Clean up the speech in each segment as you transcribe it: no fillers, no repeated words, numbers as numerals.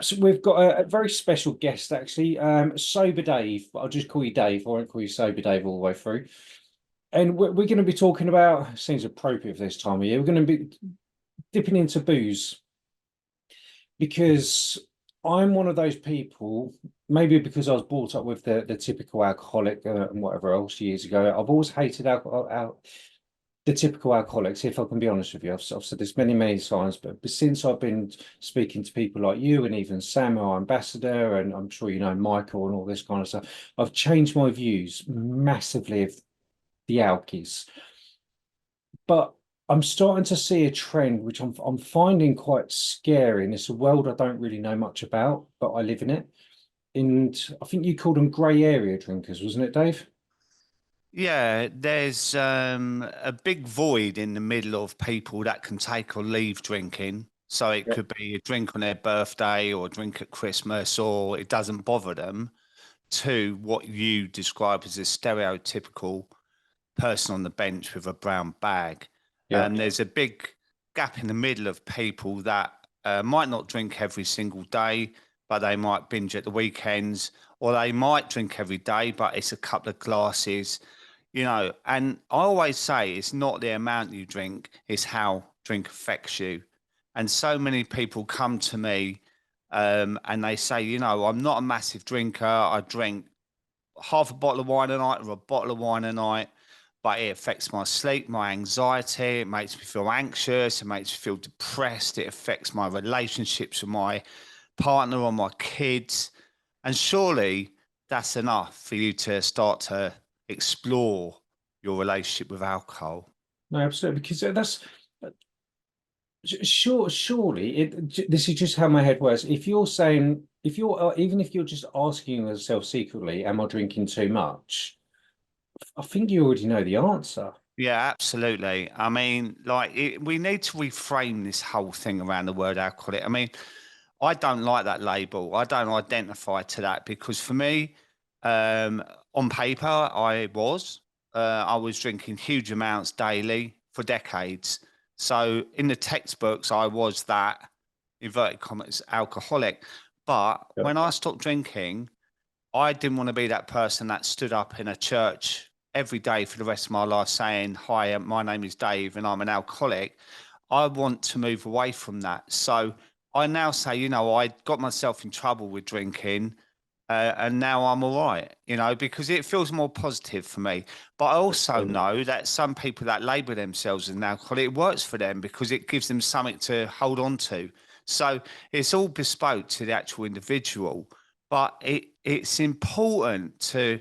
So we've got a very special guest, actually, Soberdave, but I'll just call you Dave. I won't call you Soberdave all the way through. And we're going to be talking about, seems appropriate for this time of year, we're going to be dipping into booze because I'm one of those people, maybe because I was brought up with the typical alcoholic and whatever else years ago. I've always hated alcohol, the typical alcoholics, if I can be honest with you. I've said this many times, but since I've been speaking to people like you and even Sam, our ambassador, and I'm sure you know Michael and all this kind of stuff, I've changed my views massively of the alkies. But I'm starting to see a trend which I'm finding quite scary, and it's a world I don't really know much about, but I live in it. And I think you called them grey area drinkers, wasn't it, Dave? Yeah, there's a big void in the middle of people that can take or leave drinking. So it Yeah. could be a drink on their birthday or a drink at Christmas, or it doesn't bother them, to what you describe as a stereotypical person on the bench with a brown bag. Yeah. There's a big gap in the middle of people that might not drink every single day, but they might binge at the weekends, or they might drink every day, but it's a couple of glasses, And I always say it's not the amount you drink, it's how drink affects you. And so many people come to me and they say, I'm not a massive drinker. I drink half a bottle of wine a night or a bottle of wine a night, but it affects my sleep, my anxiety. It makes me feel anxious. It makes me feel depressed. It affects my relationships with my partner or my kids. And surely that's enough for you to start to explore your relationship with alcohol. No, absolutely, because that's surely this is just how my head works. If you're saying, if you're even if you're just asking yourself secretly, am I drinking too much? I think you already know the answer. Yeah, absolutely. I mean, we need to reframe this whole thing around the word alcoholic. I mean, I don't like that label. I don't identify to that because for me, um, on paper, I was drinking huge amounts daily for decades. So in the textbooks, I was that inverted commas alcoholic. But Yeah. when I stopped drinking, I didn't want to be that person that stood up in a church every day for the rest of my life saying, "Hi, my name is Dave and I'm an alcoholic." I want to move away from that. So I now say, I got myself in trouble with drinking and now I'm all right, because it feels more positive for me. But I also know that some people that label themselves as an alcoholic, it works for them because it gives them something to hold on to. So it's all bespoke to the actual individual. But it's important to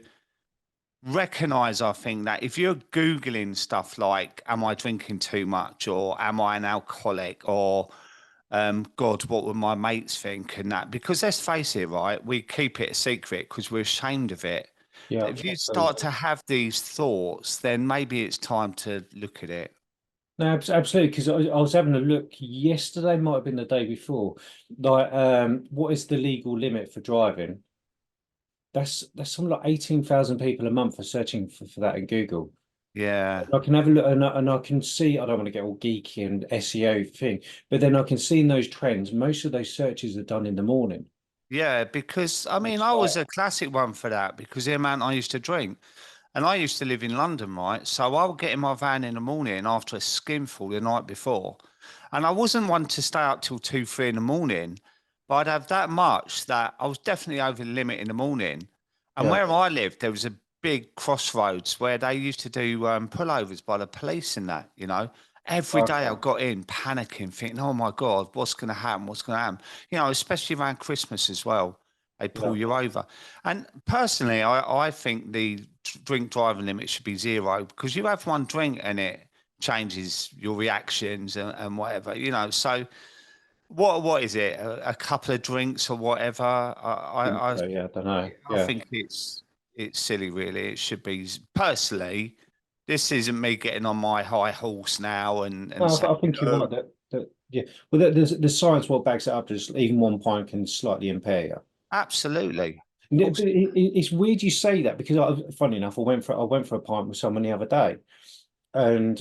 recognize, I think, that if you're Googling stuff like, am I drinking too much or am I an alcoholic or God, what would my mates think and that? Because let's face it, right? We keep it a secret because we're ashamed of it. Yeah, But if you start absolutely. to have these thoughts, then maybe it's time to look at it. No, absolutely. Because I was having a look yesterday, might have been the day before. Like, what is the legal limit for driving? That's something like 18,000 people a month are searching for that in Google. Yeah. I can have a look and I can see, I don't want to get all geeky and SEO thing, but then I can see in those trends, most of those searches are done in the morning. Yeah, because I mean, It's I like, was a classic one for that because the amount I used to drink. And I used to live in London, right? So I would get in my van in the morning after a skinful the night before. And I wasn't one to stay up till 2, 3 in the morning, but I'd have that much that I was definitely over the limit in the morning. And yeah. where I lived, there was a big crossroads where they used to do pullovers by the police and that, Every day I Okay. got in panicking, thinking, oh my God, what's going to happen? What's going to happen? Especially around Christmas as well. They Yeah. pull you over. And personally, I think the drink driving limit should be zero because you have one drink and it changes your reactions and whatever, So what is it? A couple of drinks or whatever? So, yeah, I don't know. I Yeah. think it's silly, really. It should be personally. This isn't me getting on my high horse now and No, saying, I think you're right that yeah. Well, the science what backs it up is even one pint can slightly impair you. absolutely. But it's weird you say that because funny enough, I went for a pint with someone the other day, and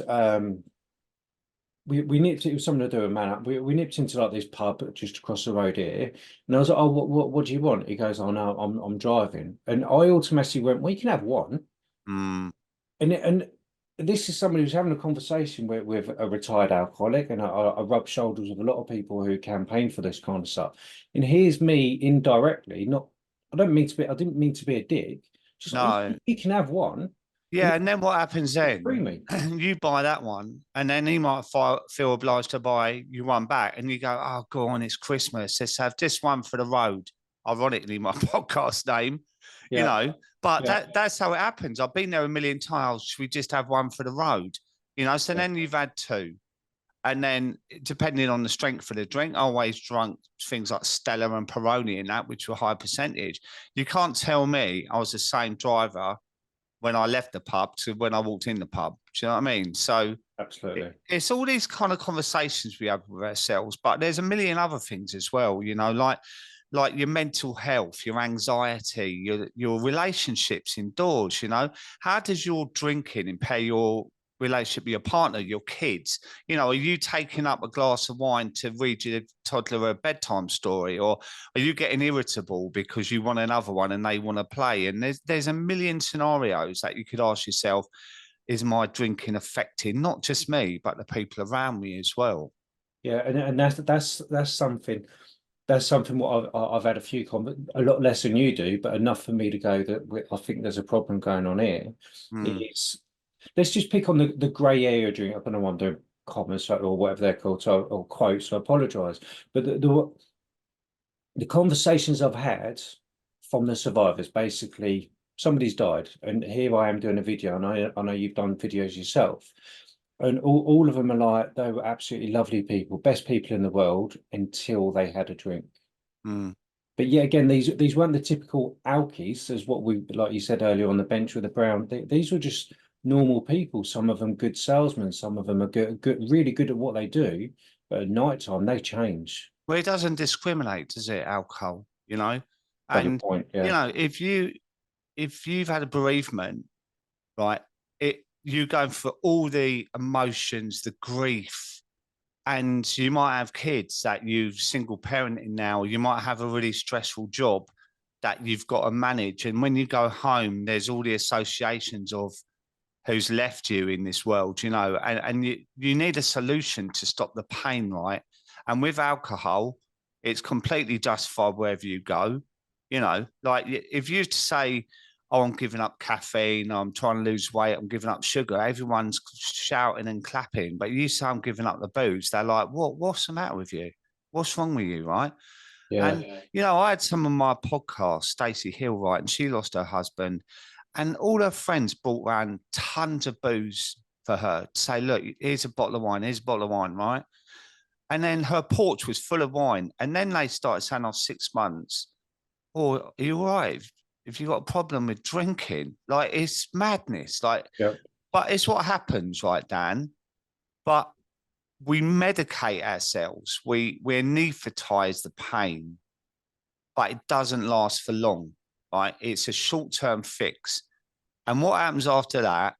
we nipped it was something to do with MANUP. We nipped into like this pub just across the road here, and I was like, "Oh, what do you want?" He goes, "Oh no, I'm driving," and I automatically went, "Well, you can have one." Mm, And this is somebody who's having a conversation with a retired alcoholic, and I rub shoulders with a lot of people who campaign for this kind of stuff. And here's me indirectly, not I didn't mean to be a dick. Just like, no. you can have one, and Yeah, and then what happens it's free then? me. You buy that one, and then he might feel obliged to buy you one back, and you go, "Oh, go on, it's Christmas. Let's have this one for the road." Ironically, my podcast name, you Yeah, know. But yeah, that's how it happens. I've been there a million times. Should we just have one for the road? You know. So yeah, then you've had two, and then depending on the strength of the drink, I always drunk things like Stella and Peroni in that, which were high percentage. You can't tell me I was the same driver when I left the pub to when I walked in the pub. Do you know what I mean? So absolutely. it's all these kind of conversations we have with ourselves, but there's a million other things as well, you know, like your mental health, your anxiety, your relationships indoors, you know. How does your drinking impair your relationship with your partner, your kids? You know, are you taking up a glass of wine to read your toddler a bedtime story, or are you getting irritable because you want another one and they want to play? And there's a million scenarios that you could ask yourself, is my drinking affecting not just me, but the people around me as well? Yeah, and that's something what I've had a lot less than you do, but enough for me to go that I think there's a problem going on here. Mm, Is let's just pick on the grey area drink. I don't know why I'm doing comments or whatever they're called, or quotes. So I apologise, but the conversations I've had from the survivors, basically somebody's died, and here I am doing a video, and I know you've done videos yourself, and all of them are like they were absolutely lovely people, best people in the world until they had a drink. mm. But yet again, these weren't the typical alkies, as what we like you said earlier on the bench with the brown. These were just normal people. Some of them good salesmen, some of them are really good at what they do. But at night time, they change. Well, it doesn't discriminate, does it? Alcohol, you know, Valid and point. you Yeah, know, if you've had a bereavement, right, you go for all the emotions, the grief, and you might have kids that you've single parenting now. You might have a really stressful job that you've got to manage, and when you go home, there's all the associations of who's left you in this world, you know, and you need a solution to stop the pain, right? And with alcohol, it's completely justified wherever you go. You know, like if you say, "Oh, I'm giving up caffeine, I'm trying to lose weight, I'm giving up sugar," everyone's shouting and clapping. But you say, "I'm giving up the booze," they're like, "What? What's the matter with you? What's wrong with you?" Right? yeah, And you know, I had some of my podcasts, Stacey Hill, right, and she lost her husband, and all her friends brought around tons of booze for her to say, "Look, here's a bottle of wine, here's a bottle of wine," right? And then her porch was full of wine. And then they started saying, "Oh, 6 months. Oh, are you all right? If you've got a problem with drinking, like it's madness. Like, yeah, but it's what happens, right, Dan? But we medicate ourselves. We anesthetize the pain, but it doesn't last for long, right? It's a short-term fix. And what happens after that,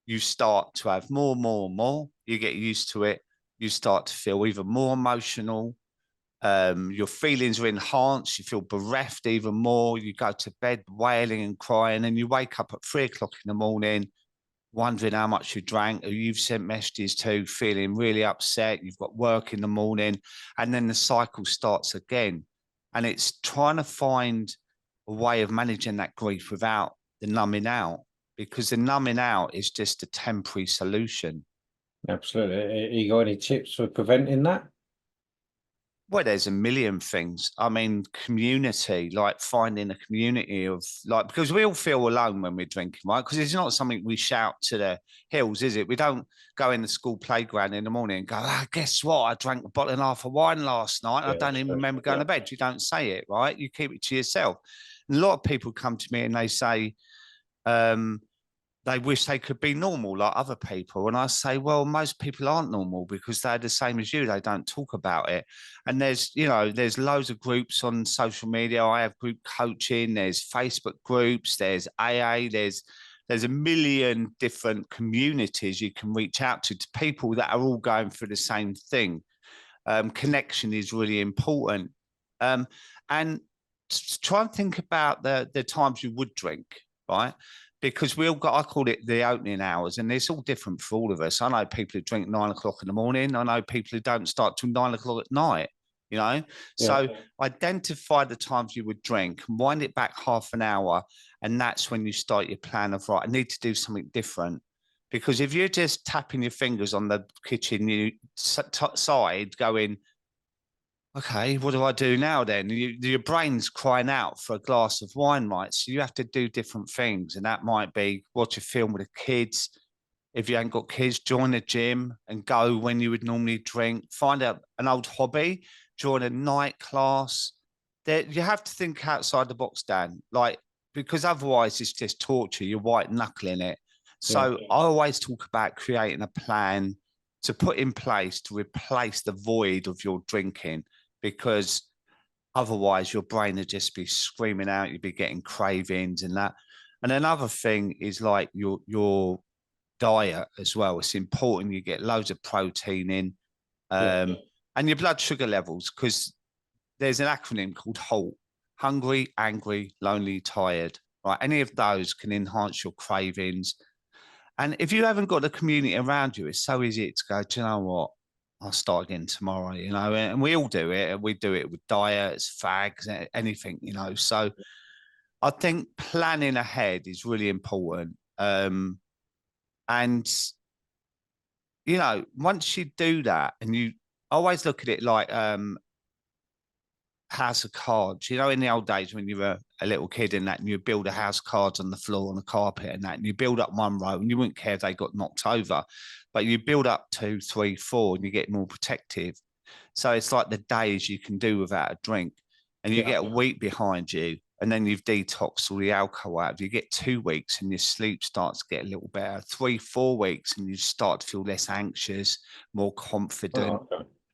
you start to have more, more, and more. You get used to it. You start to feel even more emotional. Your feelings are enhanced. You feel bereft even more. You go to bed wailing and crying, and you wake up at 3 o'clock in the morning, wondering how much you drank, who you've sent messages to, feeling really upset. You've got work in the morning, and then the cycle starts again. And it's trying to find a way of managing that grief without the numbing out, because the numbing out is just a temporary solution. absolutely. You got any tips for preventing that? Well, there's a million things. I mean, community, like finding a community of like, because we all feel alone when we're drinking, right? Because it's not something we shout to the hills, is it? We don't go in the school playground in the morning and go, "Ah, guess what? I drank a bottle and a half of wine last night. I Yeah, don't even remember going to bed." You don't say it, right? You keep it to yourself. And a lot of people come to me and they say, um, they wish they could be normal like other people. And I say, well, most people aren't normal because they're the same as you. They don't talk about it. And there's loads of groups on social media. I have group coaching, there's Facebook groups, there's AA, there's a million different communities you can reach out to people that are all going through the same thing. Connection is really important. And try and think about the times you would drink, right? Because we all got, I call it the opening hours, and it's all different for all of us. I know people who drink 9 o'clock in the morning. I know people who don't start till 9 o'clock at night, you know? So identify the times you would drink, wind it back half an hour, and that's when you start your plan of, right, I need to do something different. Because if you're just tapping your fingers on the kitchen side going, okay, what do I do now then? Your brain's crying out for a glass of wine, right? So you have to do different things. And that might be watch a film with the kids. If you ain't got kids, join the gym and go when you would normally drink. Find out an old hobby, join a night class. You have to think outside the box, Dan, like, because otherwise it's just torture. You're white knuckling it. So I always talk about creating a plan to put in place to replace the void of your drinking, because otherwise your brain would just be screaming out, you'd be getting cravings and that. And another thing is like your diet as well. It's important you get loads of protein in, and your blood sugar levels, because there's an acronym called HALT: hungry, angry, lonely, tired. Right? Any of those can enhance your cravings. And if you haven't got the community around you, it's so easy to go, do you know what? I'll start again tomorrow, you know, and we all do it. We do it with diets, fags, anything, you know. So I think planning ahead is really important. And, you know, once you do that, and you always look at it like house of cards, you know, in the old days when you were a little kid and that, and you build a house of cards on the floor, on the carpet and that, and you build up one row and you wouldn't care if they got knocked over, but you build up 2, 3, 4 and you get more protective. So it's like the days you can do without a drink, and you get a week behind you, and then you've detoxed all the alcohol out. You get 2 weeks and your sleep starts to get a little better. 3, 4 weeks and you start to feel less anxious, more confident.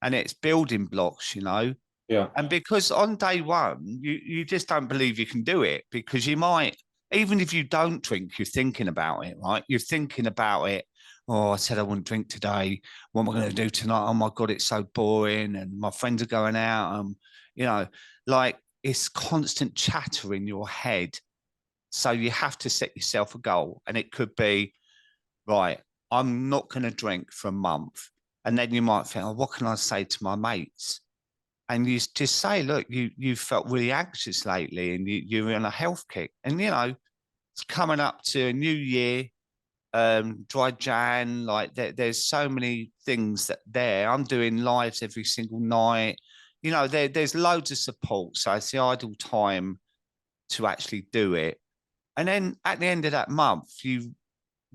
And it's building blocks, you know. And because on day one, you just don't believe you can do it, because you might, even if you don't drink, you're thinking about it, right? You're thinking about it. Oh, I said I wouldn't drink today. What am I going to do tonight? Oh my God, it's so boring. And my friends are going out. You know, like, it's constant chatter in your head. So you have to set yourself a goal. And it could be, right, I'm not going to drink for a month. And then you might think, oh, what can I say to my mates? And you just say, look, you felt really anxious lately, and you're on a health kick. And, you know, it's coming up to a new year, dry Jan, like there's so many things that there. I'm doing lives every single night. You know, there's loads of support. So it's the ideal time to actually do it. And then at the end of that month, you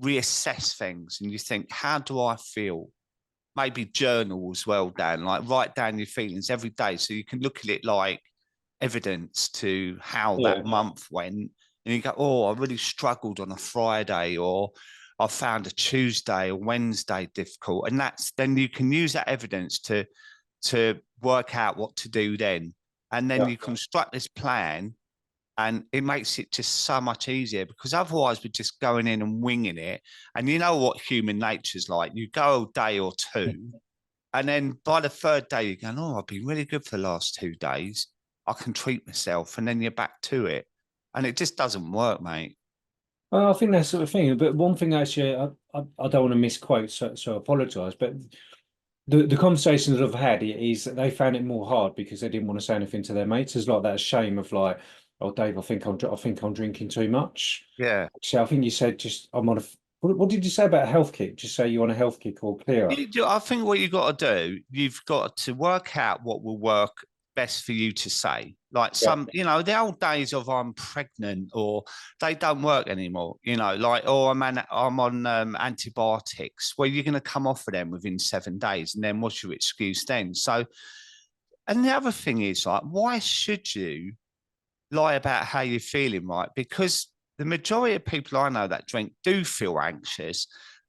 reassess things and you think, how do I feel? Maybe journal as well, Dan, like write down your feelings every day so you can look at it like evidence to how that month went. And you go, oh, I really struggled on a Friday, or I found a Tuesday or Wednesday difficult. And then you can use that evidence to work out what to do then. And then you construct this plan, and it makes it just so much easier, because otherwise we're just going in and winging it. And you know what human nature's like. You go a day or two, and then by the third day, you're going, oh, I've been really good for the last 2 days. I can treat myself. And then you're back to it. And it just doesn't work, mate. Well, I think that's sort of thing. But one thing actually, I don't want to misquote, so I apologise. But the conversations I've had is that they found it more hard because they didn't want to say anything to their mates. There's like that shame of like, oh, Dave, I think I'm drinking too much. Yeah. So I think you said just I'm on a. What did you say about a health kick? Just say you're on a health kick or clearer. I think what you've got to do, you've got to work out what will work best for you to say. Like you know, the old days of I'm pregnant, or they don't work anymore. You know, like, oh, I'm on antibiotics. Well, you're going to come off of them within 7 days, and then what's your excuse then? So, and the other thing is, like, why should you lie about how you're feeling, right? Because the majority of people I know that drink do feel anxious.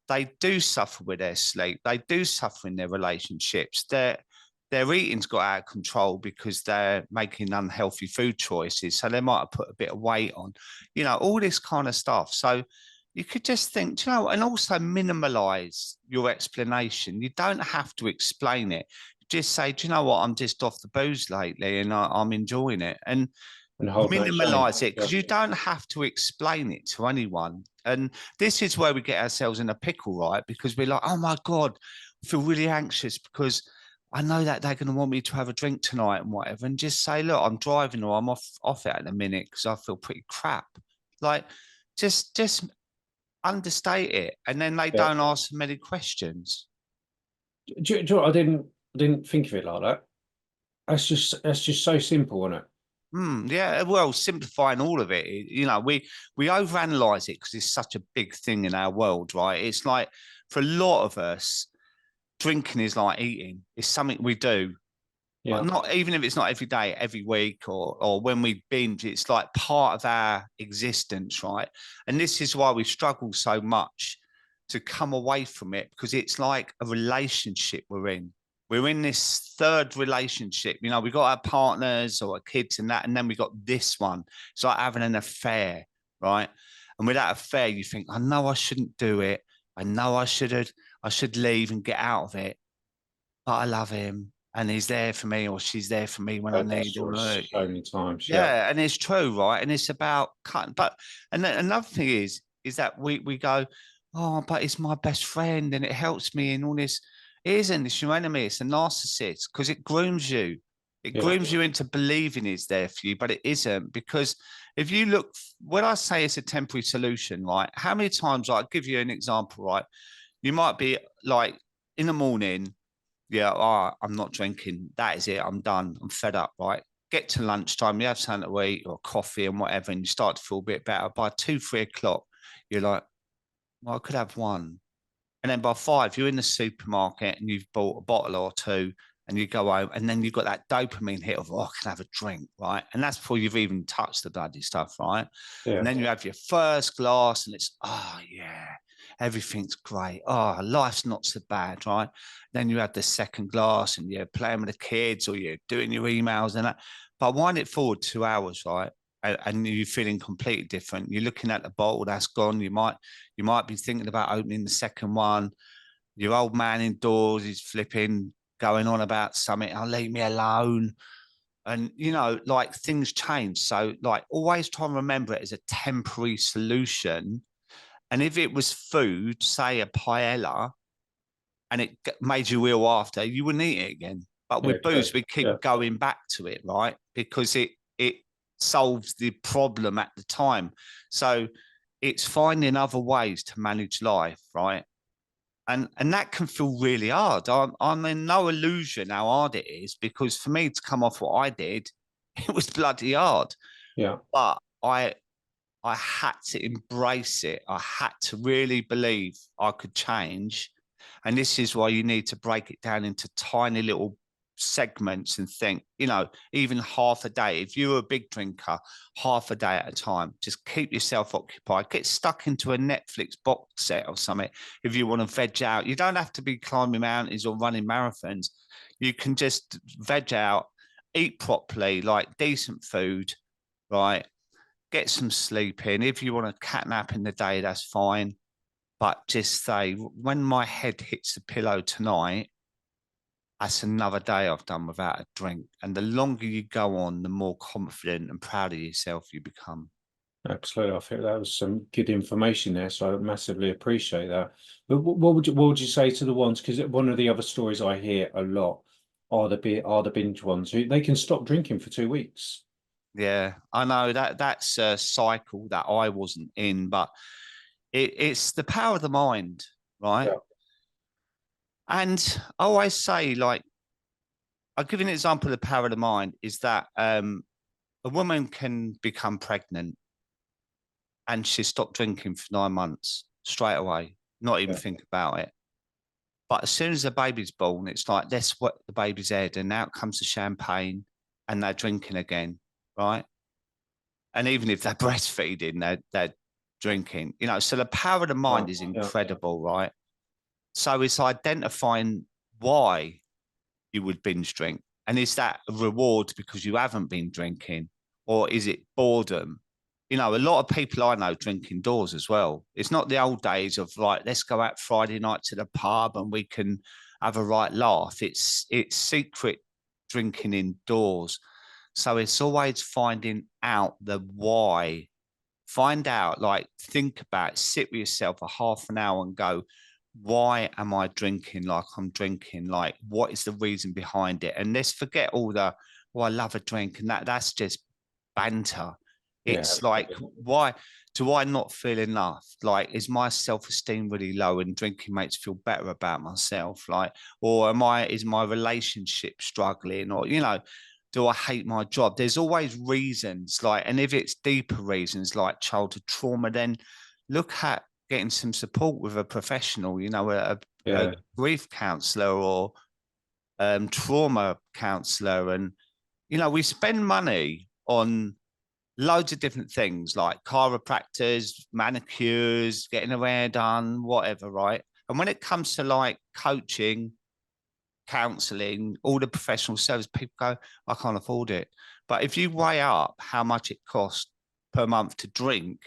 They do suffer with their sleep. They do suffer in their relationships. Their eating's got out of control because they're making unhealthy food choices. So they might have put a bit of weight on, you know, all this kind of stuff. So you could just think, do you know, and also minimalize your explanation. You don't have to explain it. Just say, do you know what? I'm just off the booze lately and I'm enjoying it. And And hold no shame. minimalize it, Yeah. because you don't have to explain it to anyone. And this is where we get ourselves in a pickle, right? Because we're like, oh my God, I feel really anxious because I know that they're going to want me to have a drink tonight and whatever. And just say, look, I'm driving or I'm off it in a minute because I feel pretty crap. Like, just understate it, and then they Yeah. don't ask many questions. Do you know what? I didn't think of it like that. That's just so simple, isn't it? Yeah, well, simplifying all of it, you know, we overanalyze it because it's such a big thing in our world, right? It's like for a lot of us, drinking is like eating. It's something we do. Yeah. Not even if it's not every day, every week, or when we binge, it's like part of our existence, right? And this is why we struggle so much to come away from it, because it's like a relationship we're in. We're in this third relationship. You know, we got our partners or our kids and that, and then we got this one. It's like having an affair, right? And with that affair, you think, I know I shouldn't do it. I know I should leave and get out of it, but I love him and he's there for me or she's there for me when I Heard that need story him. so many times. Yeah. Yeah, and it's true, right? And it's about cutting. But and then another thing is that we go, oh, but it's my best friend and it helps me in all this. It isn't. It's your enemy. It's a narcissist because it grooms you. It Yeah. grooms you into believing it's there for you, but it isn't. Because if you look, when I say it's a temporary solution, right? How many times? I'll give you an example, right? You might be like in the morning, yeah, oh, I'm not drinking. That is it. I'm done. I'm fed up, right? Get to lunchtime, you have something to eat or coffee and whatever, and you start to feel a bit better. By 2, 3 o'clock, you're like, well, I could have one. And then by 5, you're in the supermarket and you've bought a bottle or two and you go home and then you've got that dopamine hit of, oh, I can have a drink, right? And that's before you've even touched the bloody stuff, right? Yeah. And then you have your first glass and it's, oh, yeah, everything's great. Oh, life's not so bad, right? Then you have the second glass and you're playing with the kids or you're doing your emails and that. But wind it forward 2 hours, right? And you're feeling completely different. You're looking at the bottle that's gone. You might be thinking about opening the second one. Your old man indoors is flipping, going on about something. Oh, leave me alone. And you know, like things change. So, like, always try and remember it as a temporary solution. And if it was food, say a paella, and it made you ill after, you wouldn't eat it again. But Yeah. with booze, we Yeah. keep going back to it, right? Because it solves the problem at the time. So it's finding other ways to manage life, right? And that can feel really hard. I'm in no illusion how hard it is, because for me to come off what I did, it was bloody hard. Yeah. But I had to embrace it. I had to really believe I could change. And this is why you need to break it down into tiny little segments and think, you know, even half a day. If you're a big drinker, half a day at a time, just keep yourself occupied. Get stuck into a Netflix box set or something if you want to veg out. You don't have to be climbing mountains or running marathons. You can just veg out, eat properly, like decent food, right? Get some sleep in. If you want a cat nap in the day, that's fine. But just say, when my head hits the pillow tonight, that's another day I've done without a drink. And the longer you go on, the more confident and proud of yourself you become. Absolutely. I think that was some good information there, so I massively appreciate that. But what would you say to the ones? Because one of the other stories I hear a lot are the binge ones who they can stop drinking for 2 weeks. Yeah, I know that's a cycle that I wasn't in, but it's the power of the mind, right? Yeah. And I always say, like, I'll give you an example of the power of the mind is that a woman can become pregnant and she stopped drinking for 9 months straight away, not even Yeah. think about it. But as soon as the baby's born, it's like that's what the baby's head, and out comes the champagne, and they're drinking again, right? And even if they're breastfeeding, they're drinking, you know. So the power of the mind Wow. is Yeah. incredible, right? So it's identifying why you would binge drink, and is that a reward because you haven't been drinking, or is it boredom? you know, a lot of people I know drink indoors as well. It's not the old days of like, let's go out Friday night to the pub and we can have a right laugh. It's secret drinking indoors. So it's always finding out the why. Find out, like, think about it, sit with yourself for half an hour and go, why am I drinking like I'm drinking? Like, what is the reason behind it? And let's forget all the, oh, I love a drink, and that's just banter. Yeah, It's like, why do I not feel enough? Like, is my self-esteem really low and drinking makes me feel better about myself? Like, or is my relationship struggling? Or, you know, do I hate my job? There's always reasons, like, and if it's deeper reasons like childhood trauma, then look at getting some support with a professional, you know, a yeah, grief counselor or trauma counselor. And, you know, we spend money on loads of different things like chiropractors, manicures, getting a hair done, whatever, right? And when it comes to like coaching, counseling, all the professional service, people go, I can't afford it. But if you weigh up how much it costs per month to drink,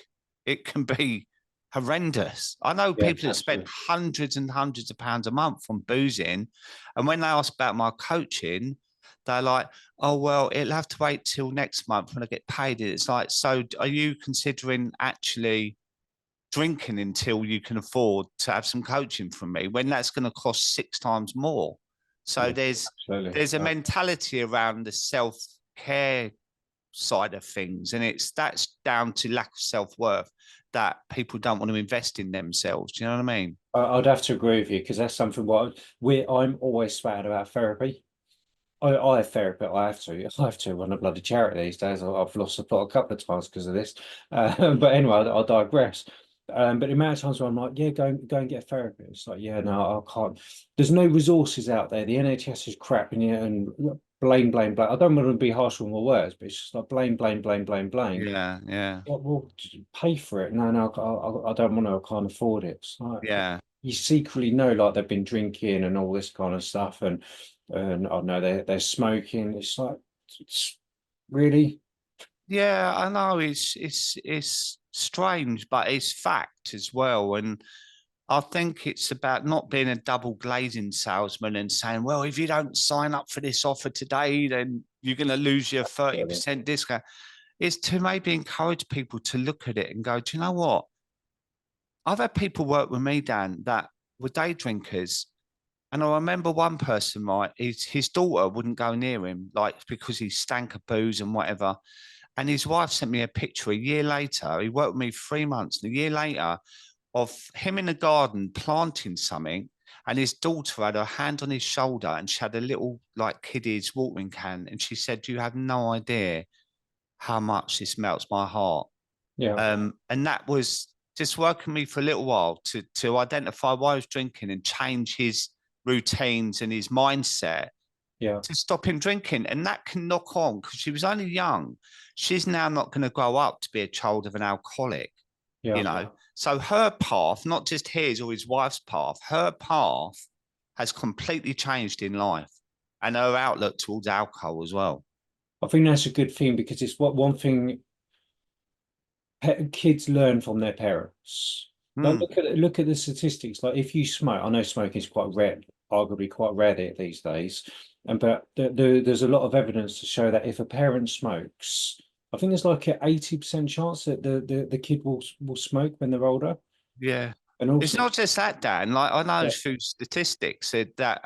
it can be horrendous. I know yeah, people that spend absolutely. hundreds and hundreds of pounds a month on boozing. And when they ask about my coaching, they're like, oh, well, it'll have to wait till next month when I get paid. It's like, so are you considering actually drinking until you can afford to have some coaching from me when that's going to cost 6 times more? So Yeah, absolutely. there's a mentality around the self-care side of things, and that's down to lack of self-worth, that people don't want to invest in themselves. Do you know what I mean? I'd have to agree with you because that's something I'm always sad about therapy. I have therapy. I have to run a bloody charity these days. I've lost the plot a couple of times because of this. But anyway, I digress. But the amount of times where I'm like, yeah, go and get a therapist. It's like, yeah, no, I can't. There's no resources out there. The NHS is crap, and blame. I don't want to be harsh with my words, but it's just like blame. Yeah, yeah, Yeah, well, pay for it. No, I don't want to. I can't afford it. It's like yeah. you secretly know, like they've been drinking and all this kind of stuff, and I know they're smoking. It's like, it's really, Yeah, I know it's strange, but it's fact as well. And I think it's about not being a double glazing salesman and saying, well, if you don't sign up for this offer today, then you're going to lose your yeah, 30% discount. It's to maybe encourage people to look at it and go, do you know what? I've had people work with me, Dan, that were day drinkers. And I remember one person, right, his daughter wouldn't go near him, like because he stank of booze and whatever. And his wife sent me a picture a year later. He worked with me 3 months, and a year later, of him in the garden planting something, and his daughter had her hand on his shoulder, and she had a little like kiddie's watering can, and she said, "You have no idea how much this melts my heart." yeah, And that was just working me for a little while to identify why I was drinking and change his routines and his mindset yeah, to stop him drinking. And that can knock on because she was only young. She's now not going to grow up to be a child of an alcoholic, you yeah. know. So her path, not just his or his wife's path, her path has completely changed in life, and her outlook towards alcohol as well. I think that's a good thing because it's what one thing kids learn from their parents. Like Mm, look at the statistics. Like if you smoke, I know smoking is quite rare, arguably quite rare these days. And but there's a lot of evidence to show that if a parent smokes, I think there's like an 80% chance that the kid will smoke when they're older. yeah. And It's also, not just that, Dan. Like I know yeah, through statistics said that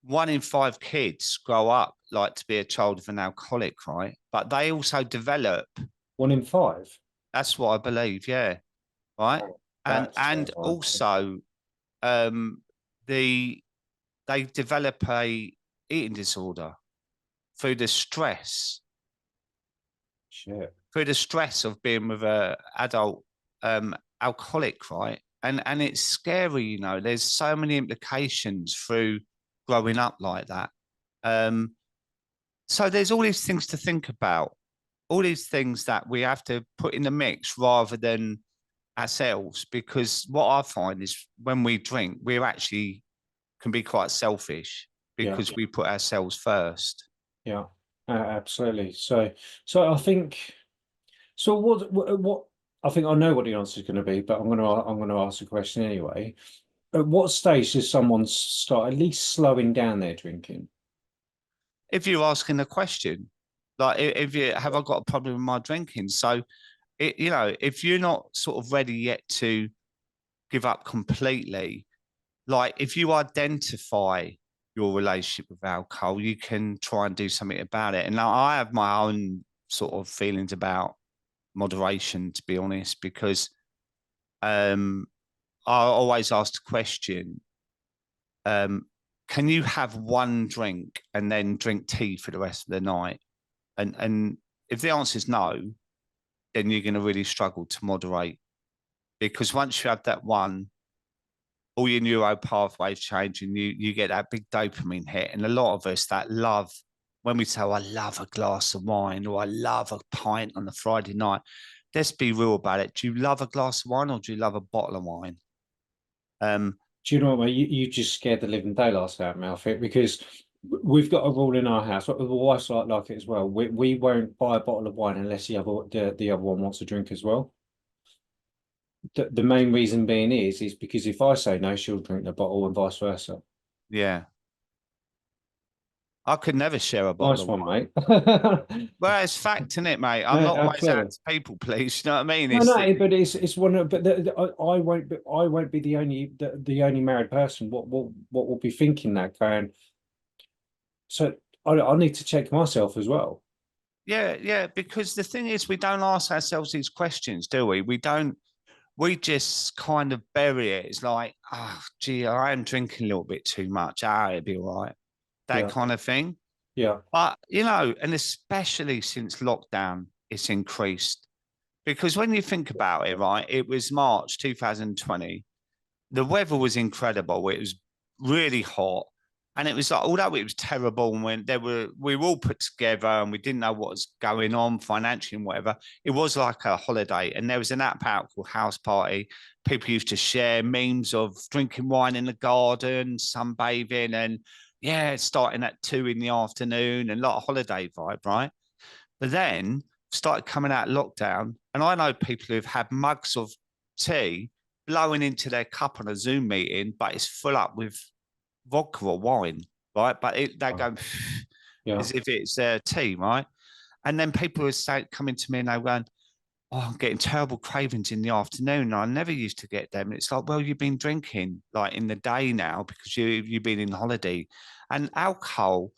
1 in 5 kids grow up like to be a child of an alcoholic, right? But they also develop. 1 in 5. That's what I believe. Yeah, right. Oh, And that's also um, the they develop a eating disorder through the stress, shit. through the stress of being with a adult alcoholic, right? And it's scary, you know. There's so many implications through growing up like that. Um, so there's all these things to think about, all these things that we have to put in the mix rather than ourselves. Because what I find is when we drink, we're actually can be quite selfish Yeah, because we put ourselves first. yeah, absolutely. So I think. So what I think I know what the answer is going to be, but I'm gonna ask the question anyway. At what stage does someone start at least slowing down their drinking? If you're asking a question, like if you have I got a problem with my drinking, so you know, if you're not sort of ready yet to give up completely, like if you identify your relationship with alcohol, you can try and do something about it. And now I have my own sort of feelings about moderation, to be honest, because um, I always ask the question, um, can you have one drink and then drink tea for the rest of the night? And if the answer is no, then you're going to really struggle to moderate, because once you have that one, all your neuro pathways change and you get that big dopamine hit. And a lot of us that love, when we say, oh, I love a glass of wine or I love a pint on a Friday night, let's be real about it. Do you love a glass of wine or do you love a bottle of wine? Do you know what, mate? You just scared the living daylights out of me, I think, because we've got a rule in our house. The wife's like it as well. We won't buy a bottle of wine unless the other one wants a drink as well. The main reason being is because if I say no, she'll drink the bottle and vice versa. Yeah. I could never share a bottle Nice of one, wine. mate. Well, it's fact, in it, mate. I'm No, not always out absolutely. to people, please. You know what I mean? No, no, but it's one of, but I won't be the only married person. What will be thinking that going? So I need to check myself as well. yeah, yeah. Because the thing is, we don't ask ourselves these questions, do we? We don't. We just kind of bury it. It's like, oh, gee, I am drinking a little bit too much. Ah, it'll be all right. That Yeah, kind of thing. yeah, But, you know, and especially since lockdown, it's increased. Because when you think about it, right, it was March 2020. The weather was incredible. It was really hot. And it was like, although it was terrible, and when we were all put together and we didn't know what was going on financially and whatever, it was like a holiday. And there was an app out called House Party. People used to share memes of drinking wine in the garden, sunbathing, and yeah, starting at 2 in the afternoon, and a lot of holiday vibe, right? But then started coming out of lockdown, and I know people who've had mugs of tea blowing into their cup on a Zoom meeting, but it's full up with vodka or wine, right? But they're oh, going yeah, as if it's tea, right? And then people are coming to me and they're going, oh, I'm getting terrible cravings in the afternoon. I never used to get them. And it's like, well, you've been drinking like in the day now because you've been in holiday. And alcohol,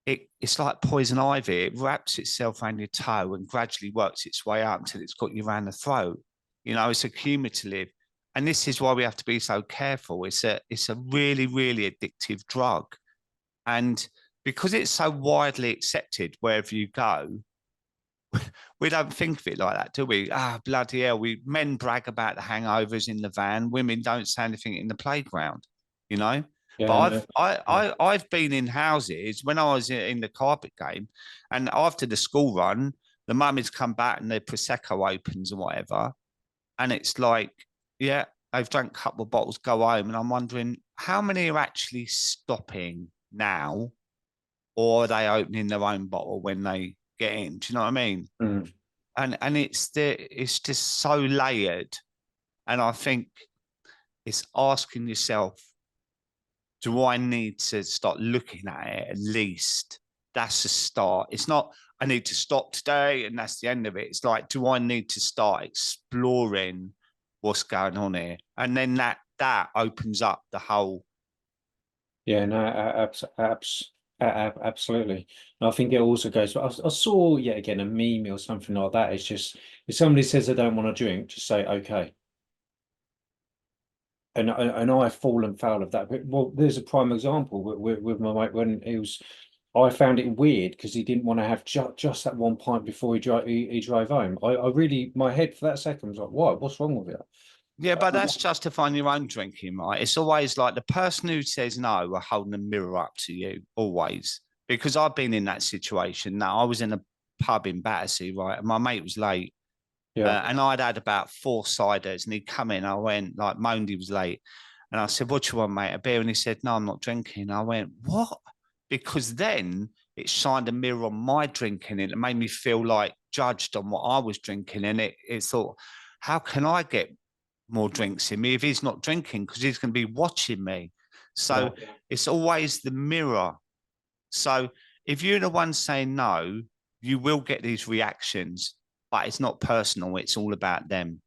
it's like poison ivy. It wraps itself around your toe and gradually works its way up until it's got you around the throat. You know, it's a cumulative. And this is why we have to be so careful. It's a really, really addictive drug. And because it's so widely accepted wherever you go, we don't think of it like that, do we? Ah, bloody hell. Men brag about the hangovers in the van. Women don't say anything in the playground, you know? But yeah, no, yeah, I've been in houses when I was in the carpet game, and after the school run, the mummies come back and their prosecco opens and whatever, and it's like, yeah, they've drank a couple of bottles, go home, and I'm wondering how many are actually stopping now, or are they opening their own bottle when they get in? Do you know what I mean? mm, And it's just so layered, and I think it's asking yourself, do I need to start looking at it at least? That's a start. It's not, I need to stop today and that's the end of it. It's like, do I need to start exploring what's going on here? And then that opens up the whole. yeah, no, absolutely. And I think it also goes. I saw yet again a meme or something like that. It's just if somebody says they don't want to drink, just say okay. And I've fallen foul of that. But, well, there's a prime example with my mate when he was. I found it weird because he didn't want to have just that one pint before he drove home. I really my head for that second was like, what? What's wrong with you? Yeah, but that's justifying your own drinking, right? It's always like the person who says no are holding a mirror up to you, always. Because I've been in that situation. Now, I was in a pub in Battersea, right? And my mate was late. Yeah, And I'd had about 4 ciders and he'd come in. I went, like, moaned he was late. And I said, what do you want, mate? A beer? And he said, no, I'm not drinking. I went, what? Because then it shined a mirror on my drinking, and it made me feel like judged on what I was drinking. And it thought, how can I get more drinks in me if he's not drinking? Because he's going to be watching me. So it's always the mirror. So if you're the one saying no, you will get these reactions, but it's not personal. It's all about them.